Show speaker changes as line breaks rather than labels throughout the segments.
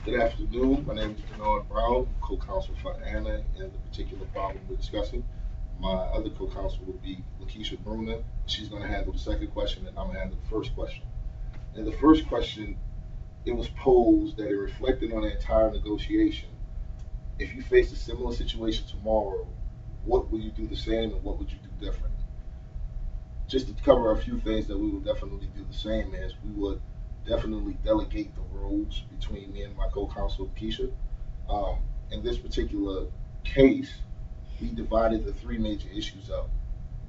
Good afternoon. My name is Bernard Brown, co-counsel for Anna and the particular problem we're discussing. My other co-counsel will be Lakeisha Bruner. She's going to handle the second question, and I'm going to handle the first question. In the first question, it was posed that it reflected on the entire negotiation. If you face a similar situation tomorrow, what would you do the same and what would you do different? Just to cover a few things that we would definitely do the same is we would definitely delegate the roles between me and my co-counsel Keisha. Um, in this particular case, we divided the three major issues up,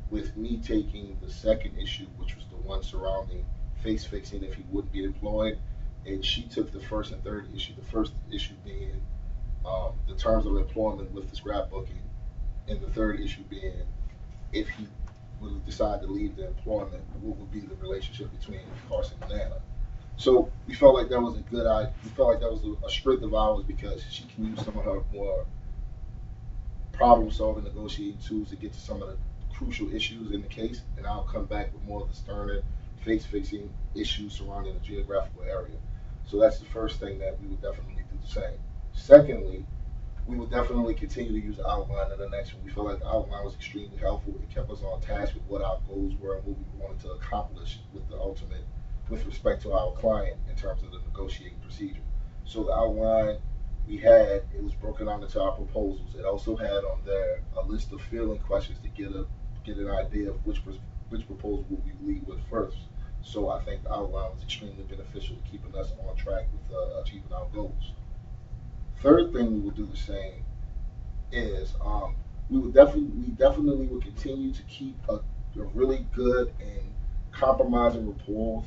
with me taking the second issue, which was the one surrounding face fixing if he wouldn't be employed, and she took the first and third issue. The first issue being the terms of employment with the scrapbooking, and the third issue being if he would decide to leave the employment, what would be the relationship between Carson and Anna. So we felt like that was a good idea. We felt like that was a strength of ours because she can use some of her more problem solving negotiating tools to get to some of the crucial issues in the case, and I'll come back with more of the sterner face fixing issues surrounding the geographical area. So that's the first thing that we would definitely do the same. Secondly, we would definitely continue to use the outline in the next one. We felt like the outline was extremely helpful. It kept us on task with what our goals were and what we wanted to accomplish with the ultimate, with respect to our client in terms of the negotiating procedure. So the outline we had, it was broken down into our proposals. It also had on there a list of feeling questions to get an idea of which proposal would we lead with first. So I think the outline was extremely beneficial to keeping us on track with achieving our goals. Third thing we will do the same is we definitely will continue to keep a really good and compromising rapport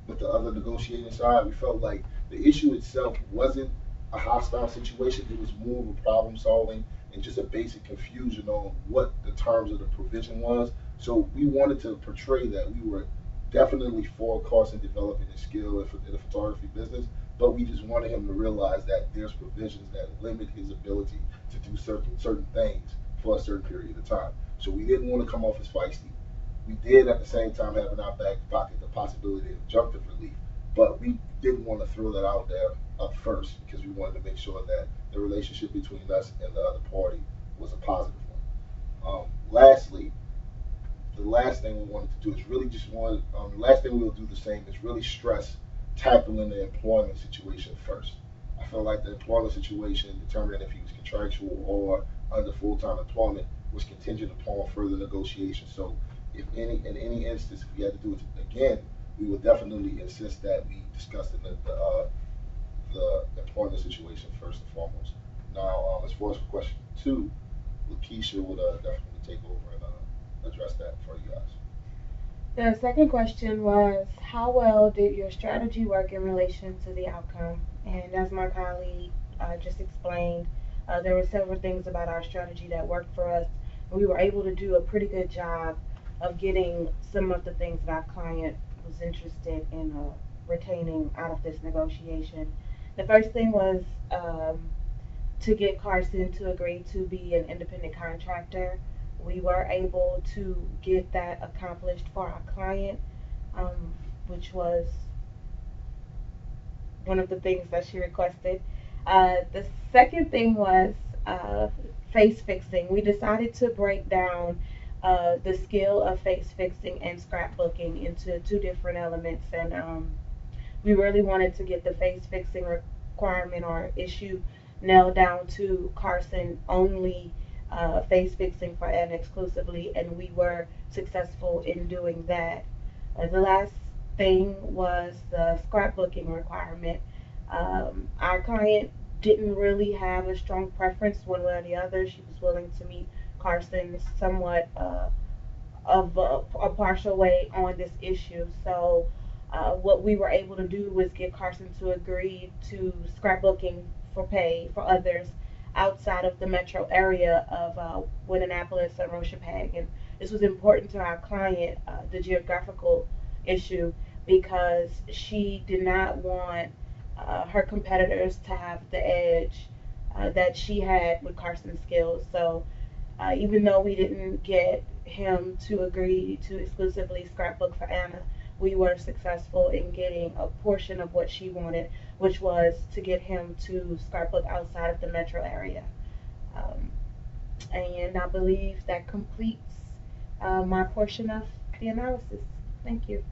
with the other negotiating side. We felt like the issue itself wasn't a hostile situation. It was more of a problem solving and just a basic confusion on what the terms of the provision was. So we wanted to portray that we were definitely for Carson developing his skill in the photography business, but we just wanted him to realize that there's provisions that limit his ability to do certain things for a certain period of time. So we didn't want to come off as feisty. We did at the same time have in our back pocket the possibility of injunctive relief, but we didn't want to throw that out there up first because we wanted to make sure that the relationship between us and the other party was a positive one. Lastly, the last thing we wanted to do is really just want the last thing we'll do the same is really stress tackling the employment situation first. I felt like the employment situation, determining if he was contractual or under full-time employment, was contingent upon further negotiation. So if in any instance, if we had to do it again, we would definitely insist that we discuss the employment situation first and foremost. Now, as far as for question two, Lakeisha would definitely take over and address that for you guys.
The second question was, how well did your strategy work in relation to the outcome? And as my colleague just explained, there were several things about our strategy that worked for us. We were able to do a pretty good job of getting some of the things that our client was interested in retaining out of this negotiation. The first thing was to get Carson to agree to be an independent contractor. We were able to get that accomplished for our client, which was one of the things that she requested. The second thing was face fixing. We decided to break down the skill of face fixing and scrapbooking into two different elements, and we really wanted to get the face fixing requirement or issue nailed down to Carson only face fixing for Anna exclusively, and we were successful in doing that. The last thing was the scrapbooking requirement. Our client didn't really have a strong preference one way or the other. She was willing to meet Carson somewhat of a partial way on this issue. So, what we were able to do was get Carson to agree to scrapbooking for pay for others outside of the metro area of Winnenapolis and Rochapag. And this was important to our client, the geographical issue, because she did not want her competitors to have the edge that she had with Carson's skills. So even though we didn't get him to agree to exclusively scrapbook for Anna, we were successful in getting a portion of what she wanted, which was to get him to scrapbook outside of the metro area. Um, and I believe that completes my portion of the analysis. Thank you.